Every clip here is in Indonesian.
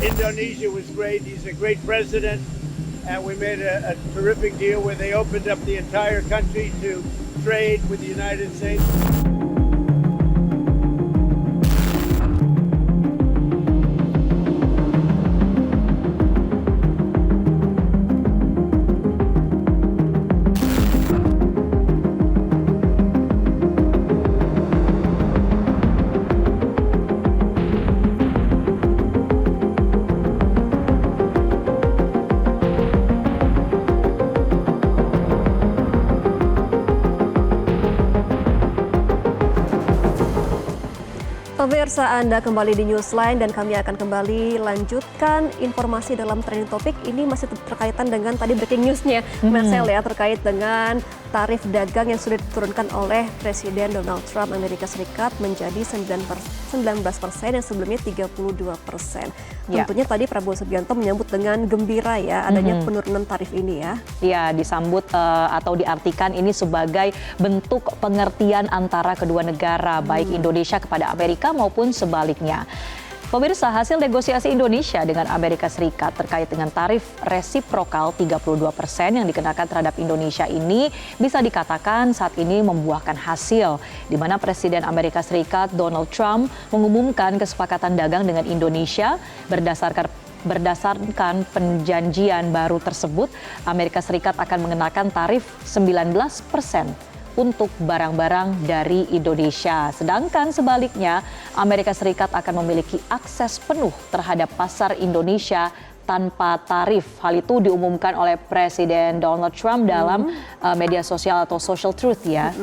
Indonesia was great. He's a great president. And we made a terrific deal where they opened up the entire country to trade with the United States. Pemirsa, Anda kembali di Newsline dan kami akan kembali lanjutkan informasi dalam trending topik. Ini masih terkaitan dengan tadi breaking newsnya, Marcel ya, terkait dengan tarif dagang yang sudah diturunkan oleh Presiden Donald Trump Amerika Serikat menjadi 19% yang sebelumnya 32%. Tentunya tadi Prabowo Subianto menyambut dengan gembira ya adanya penurunan tarif ini ya. Ya, disambut atau diartikan ini sebagai bentuk pengertian antara kedua negara, baik Indonesia kepada Amerika maupun sebaliknya. Pemirsa, hasil negosiasi Indonesia dengan Amerika Serikat terkait dengan tarif resiprokal 32% yang dikenakan terhadap Indonesia ini bisa dikatakan saat ini membuahkan hasil, di mana Presiden Amerika Serikat Donald Trump mengumumkan kesepakatan dagang dengan Indonesia berdasarkan perjanjian baru tersebut. Amerika Serikat akan mengenakan tarif 19% untuk barang-barang dari Indonesia. Sedangkan sebaliknya, Amerika Serikat akan memiliki akses penuh terhadap pasar Indonesia tanpa tarif. Hal itu diumumkan oleh Presiden Donald Trump dalam media sosial atau social truth ya.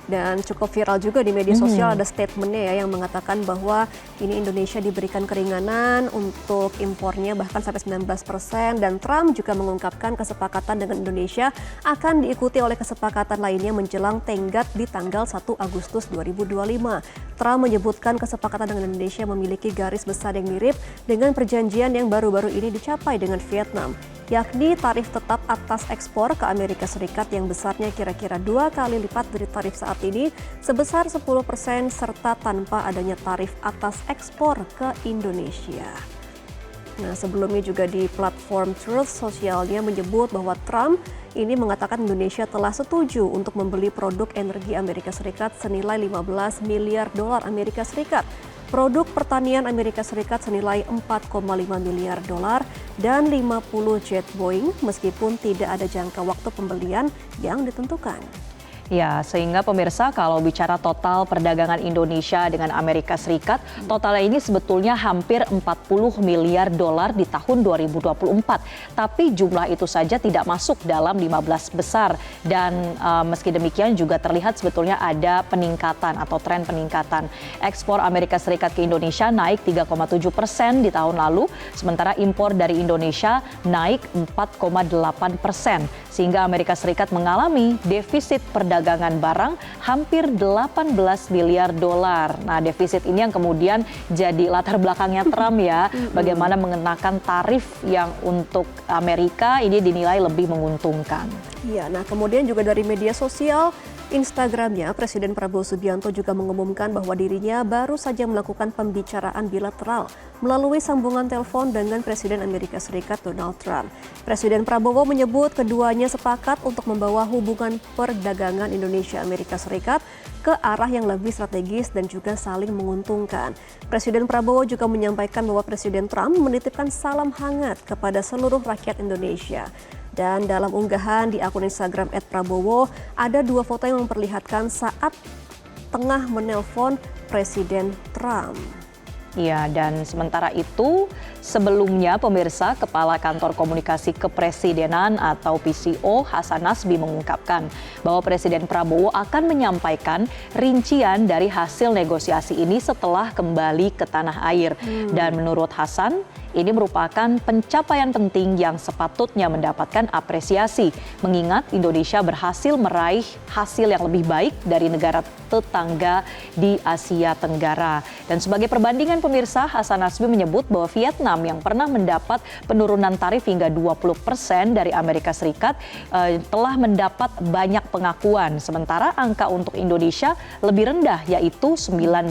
Dan cukup viral juga di media sosial ada statementnya ya yang mengatakan bahwa ini Indonesia diberikan keringanan untuk impornya bahkan sampai 19%, dan Trump juga mengungkapkan kesepakatan dengan Indonesia akan diikuti oleh kesepakatan lainnya menjelang tenggat di tanggal 1 Agustus 2025. Trump menyebutkan kesepakatan dengan Indonesia memiliki garis besar yang mirip dengan perjanjian yang baru-baru ini dicapai dengan Vietnam, yakni tarif tetap atas ekspor ke Amerika Serikat yang besarnya kira-kira 2 kali lipat dari tarif saat ini sebesar 10% serta tanpa adanya tarif atas ekspor ke Indonesia. Nah, sebelumnya juga di platform Truth sosialnya menyebut bahwa Trump ini mengatakan Indonesia telah setuju untuk membeli produk energi Amerika Serikat senilai 15 miliar dolar Amerika Serikat, produk pertanian Amerika Serikat senilai 4,5 miliar dolar, dan 50 jet Boeing meskipun tidak ada jangka waktu pembelian yang ditentukan. Ya, sehingga pemirsa kalau bicara total perdagangan Indonesia dengan Amerika Serikat, totalnya ini sebetulnya hampir 40 miliar dolar di tahun 2024. Tapi jumlah itu saja tidak masuk dalam 15 besar. Dan meski demikian juga terlihat sebetulnya ada peningkatan atau tren peningkatan. Ekspor Amerika Serikat ke Indonesia naik 3,7% di tahun lalu, sementara impor dari Indonesia naik 4,8%. Sehingga Amerika Serikat mengalami defisit perdagangan barang hampir 18 miliar dolar. Nah, defisit ini yang kemudian jadi latar belakangnya Trump ya, bagaimana mengenakan tarif yang untuk Amerika ini dinilai lebih menguntungkan. Iya, nah kemudian juga dari media sosial Instagramnya, Presiden Prabowo Subianto juga mengumumkan bahwa dirinya baru saja melakukan pembicaraan bilateral melalui sambungan telepon dengan Presiden Amerika Serikat Donald Trump. Presiden Prabowo menyebut keduanya sepakat untuk membawa hubungan perdagangan Indonesia-Amerika Serikat ke arah yang lebih strategis dan juga saling menguntungkan. Presiden Prabowo juga menyampaikan bahwa Presiden Trump menitipkan salam hangat kepada seluruh rakyat Indonesia. Dan dalam unggahan di akun Instagram @prabowo ada 2 foto yang memperlihatkan saat tengah menelpon Presiden Trump. Ya, dan sementara itu sebelumnya pemirsa, Kepala Kantor Komunikasi Kepresidenan atau PCO Hasan Nasbi mengungkapkan bahwa Presiden Prabowo akan menyampaikan rincian dari hasil negosiasi ini setelah kembali ke tanah air. Dan menurut Hasan, ini merupakan pencapaian penting yang sepatutnya mendapatkan apresiasi, mengingat Indonesia berhasil meraih hasil yang lebih baik dari negara tetangga di Asia Tenggara. Dan sebagai perbandingan pemirsa, Hasan Nasbi menyebut bahwa Vietnam yang pernah mendapat penurunan tarif hingga 20% dari Amerika Serikat telah mendapat banyak pengakuan. Sementara angka untuk Indonesia lebih rendah, yaitu 19%.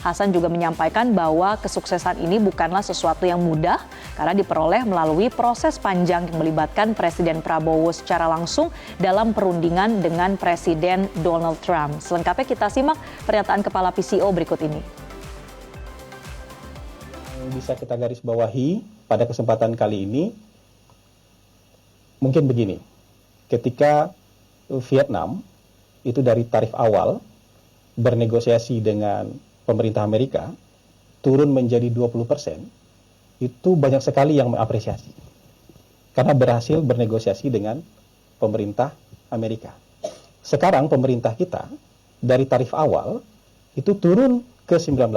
Hasan juga menyampaikan bahwa kesuksesan ini bukanlah sesuatu sesuatu yang mudah karena diperoleh melalui proses panjang yang melibatkan Presiden Prabowo secara langsung dalam perundingan dengan Presiden Donald Trump. Selengkapnya kita simak pernyataan Kepala PCO berikut ini. Bisa kita garis bawahi pada kesempatan kali ini, mungkin begini, ketika Vietnam itu dari tarif awal bernegosiasi dengan pemerintah Amerika turun menjadi 20%, itu banyak sekali yang mengapresiasi karena berhasil bernegosiasi dengan pemerintah Amerika. Sekarang pemerintah kita dari tarif awal itu turun ke 19%.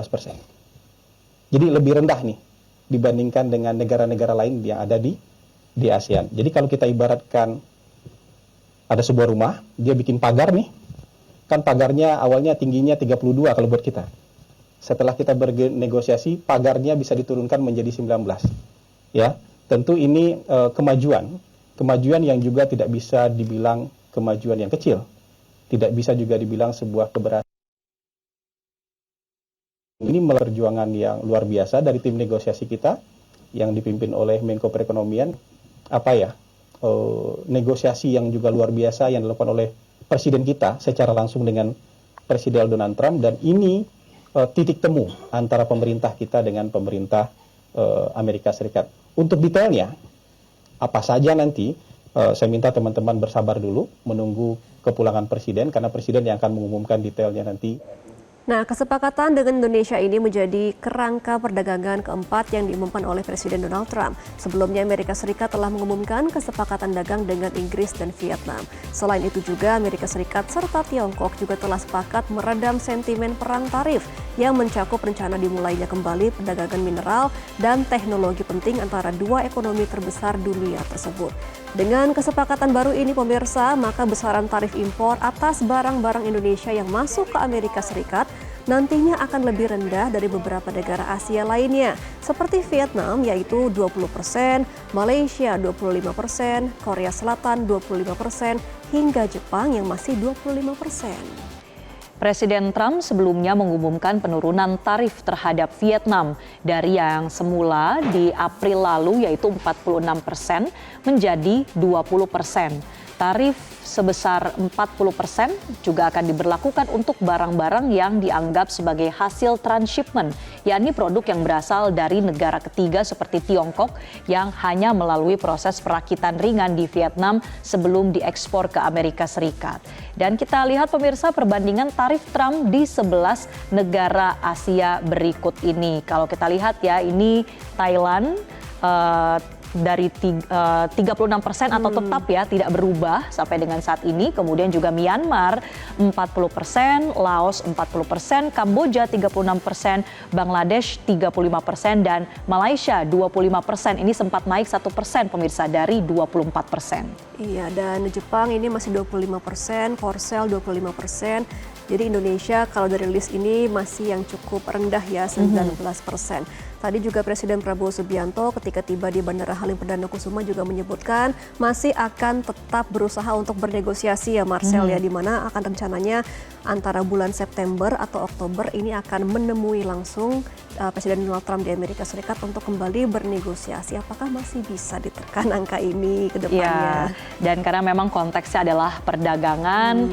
Jadi lebih rendah nih dibandingkan dengan negara-negara lain yang ada di ASEAN. Jadi kalau kita ibaratkan ada sebuah rumah, dia bikin pagar nih, kan pagarnya awalnya tingginya 32 kalau buat kita. Setelah kita bernegosiasi, pagarnya bisa diturunkan menjadi 19. Ya, tentu ini kemajuan yang juga tidak bisa dibilang kemajuan yang kecil. Tidak bisa juga dibilang sebuah keberhasilan. Ini perjuangan yang luar biasa dari tim negosiasi kita yang dipimpin oleh Menko Perekonomian. Negosiasi yang juga luar biasa yang dilakukan oleh Presiden kita secara langsung dengan Presiden Donald Trump, dan ini titik temu antara pemerintah kita dengan pemerintah Amerika Serikat. Untuk detailnya, apa saja nanti, saya minta teman-teman bersabar dulu menunggu kepulangan Presiden, karena Presiden yang akan mengumumkan detailnya nanti. Nah, kesepakatan dengan Indonesia ini menjadi kerangka perdagangan keempat yang diumumkan oleh Presiden Donald Trump. Sebelumnya, Amerika Serikat telah mengumumkan kesepakatan dagang dengan Inggris dan Vietnam. Selain itu juga, Amerika Serikat serta Tiongkok juga telah sepakat meredam sentimen perang tarif yang mencakup rencana dimulainya kembali perdagangan mineral dan teknologi penting antara dua ekonomi terbesar dunia tersebut. Dengan kesepakatan baru ini, pemirsa, maka besaran tarif impor atas barang-barang Indonesia yang masuk ke Amerika Serikat nantinya akan lebih rendah dari beberapa negara Asia lainnya, seperti Vietnam yaitu 20%, Malaysia 25%, Korea Selatan 25%, hingga Jepang yang masih 25%. Presiden Trump sebelumnya mengumumkan penurunan tarif terhadap Vietnam dari yang semula di April lalu yaitu 46% menjadi 20%. Tarif sebesar 40% juga akan diberlakukan untuk barang-barang yang dianggap sebagai hasil transshipment, yakni produk yang berasal dari negara ketiga seperti Tiongkok yang hanya melalui proses perakitan ringan di Vietnam sebelum diekspor ke Amerika Serikat. Dan kita lihat pemirsa perbandingan tarif Trump di 11 negara Asia berikut ini. Kalau kita lihat ya, ini Thailand dari 36% atau tetap ya tidak berubah sampai dengan saat ini. Kemudian juga Myanmar 40%, Laos 40%, Kamboja 36%, Bangladesh 35% dan Malaysia 25%. Ini sempat naik 1% pemirsa dari 24%. Iya, dan Jepang ini masih 25%, Korsel 25%. Jadi Indonesia kalau dari list ini masih yang cukup rendah ya, 19%. Tadi juga Presiden Prabowo Subianto ketika tiba di Bandara Halim Perdana Kusuma juga menyebutkan masih akan tetap berusaha untuk bernegosiasi ya Marcel ya, di mana akan rencananya antara bulan September atau Oktober ini akan menemui langsung Presiden Donald Trump di Amerika Serikat untuk kembali bernegosiasi. Apakah masih bisa ditekan angka ini ke depannya? Ya, dan karena memang konteksnya adalah perdagangan,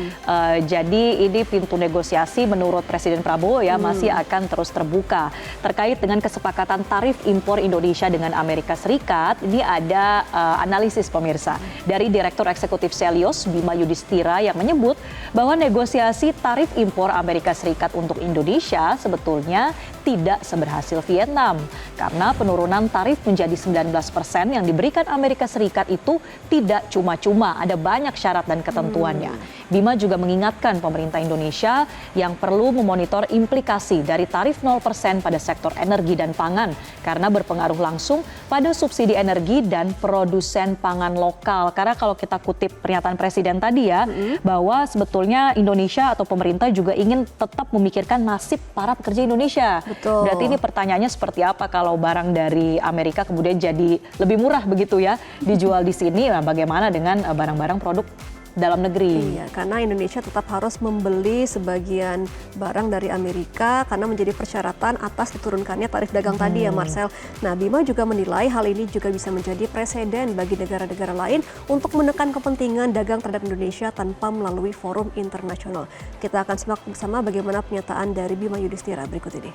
jadi ini pintu negosiasi menurut Presiden Prabowo ya masih akan terus terbuka. Terkait dengan kesepakatan tarif impor Indonesia dengan Amerika Serikat, ini ada analisis pemirsa dari Direktur Eksekutif Selios Bima Yudhistira yang menyebut bahwa negosiasi tarif impor Amerika Serikat untuk Indonesia sebetulnya tidak seberhasil Vietnam karena penurunan tarif menjadi 19% yang diberikan Amerika Serikat itu tidak cuma-cuma, ada banyak syarat dan ketentuannya. Bima juga mengingatkan pemerintah Indonesia yang perlu memonitor implikasi dari tarif 0% pada sektor energi dan pangan karena berpengaruh langsung pada subsidi energi dan produsen pangan lokal. Karena kalau kita kutip pernyataan Presiden tadi ya, bahwa sebetulnya Indonesia atau pemerintah juga ingin tetap memikirkan nasib para pekerja Indonesia. Betul. Berarti ini pertanyaannya seperti apa kalau barang dari Amerika kemudian jadi lebih murah begitu ya dijual di sini, nah bagaimana dengan barang-barang produk dalam negeri. Iya, karena Indonesia tetap harus membeli sebagian barang dari Amerika karena menjadi persyaratan atas diturunkannya tarif dagang tadi ya Marcel. Nah, Bima juga menilai hal ini juga bisa menjadi presiden bagi negara-negara lain untuk menekan kepentingan dagang terhadap Indonesia tanpa melalui forum internasional. Kita akan simak bersama bagaimana pernyataan dari Bima Yudhistira berikut ini.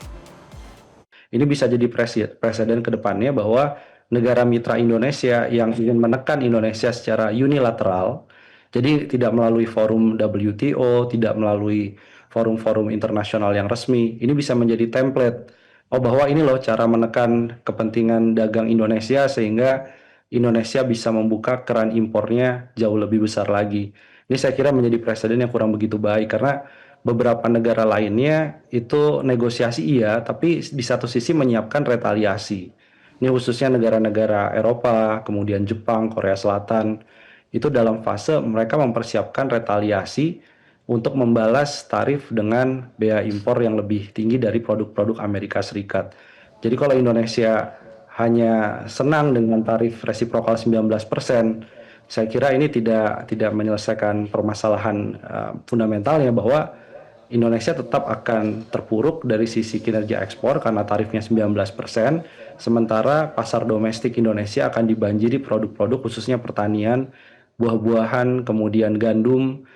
Ini bisa jadi presiden ke depannya bahwa negara mitra Indonesia yang ingin menekan Indonesia secara unilateral, jadi tidak melalui forum WTO, tidak melalui forum-forum internasional yang resmi, ini bisa menjadi template. Oh, bahwa ini loh cara menekan kepentingan dagang Indonesia sehingga Indonesia bisa membuka keran impornya jauh lebih besar lagi. Ini saya kira menjadi presiden yang kurang begitu baik karena beberapa negara lainnya itu negosiasi iya, tapi di satu sisi menyiapkan retaliasi. Ini khususnya negara-negara Eropa, kemudian Jepang, Korea Selatan, itu dalam fase mereka mempersiapkan retaliasi untuk membalas tarif dengan bea impor yang lebih tinggi dari produk-produk Amerika Serikat. Jadi kalau Indonesia hanya senang dengan tarif resiprokal 19%, saya kira ini tidak menyelesaikan permasalahan fundamentalnya bahwa Indonesia tetap akan terpuruk dari sisi kinerja ekspor karena tarifnya 19%, sementara pasar domestik Indonesia akan dibanjiri produk-produk khususnya pertanian, buah-buahan, kemudian gandum,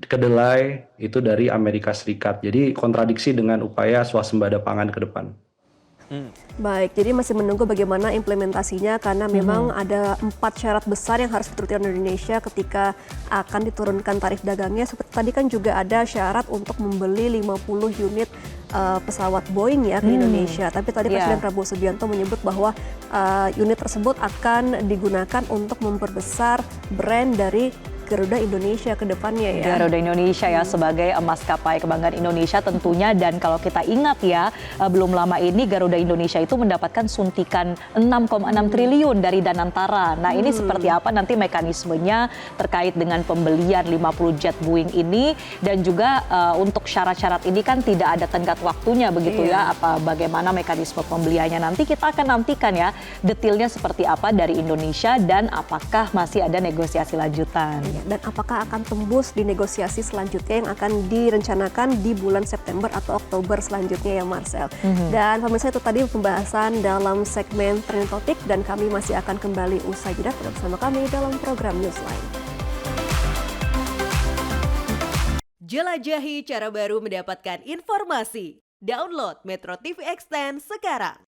kedelai, itu dari Amerika Serikat. Jadi kontradiksi dengan upaya swasembada pangan ke depan. Baik, jadi masih menunggu bagaimana implementasinya karena memang ada 4 syarat besar yang harus dituruti oleh Indonesia ketika akan diturunkan tarif dagangnya. Seperti tadi kan juga ada syarat untuk membeli 50 unit pesawat Boeing ya ke Indonesia. Tapi tadi Presiden Prabowo Subianto menyebut bahwa unit tersebut akan digunakan untuk memperbesar brand dari Garuda Indonesia ke depannya ya. Garuda Indonesia ya sebagai maskapai kebanggaan Indonesia tentunya, dan kalau kita ingat ya belum lama ini Garuda Indonesia itu mendapatkan suntikan 6,6 triliun dari Danantara. Nah ini seperti apa nanti mekanismenya terkait dengan pembelian 50 jet Boeing ini, dan juga untuk syarat-syarat ini kan tidak ada tenggat waktunya begitu ya, bagaimana mekanisme pembeliannya nanti kita akan nantikan ya detailnya seperti apa dari Indonesia dan apakah masih ada negosiasi lanjutan. Dan apakah akan tembus di negosiasi selanjutnya yang akan direncanakan di bulan September atau Oktober selanjutnya ya Marcel. Dan pemirsa, itu tadi pembahasan dalam segmen Trending Topic, dan kami masih akan kembali usai jeda bersama kami dalam program Newsline. Jelajahi cara baru mendapatkan informasi. Download Metro TV Extend sekarang.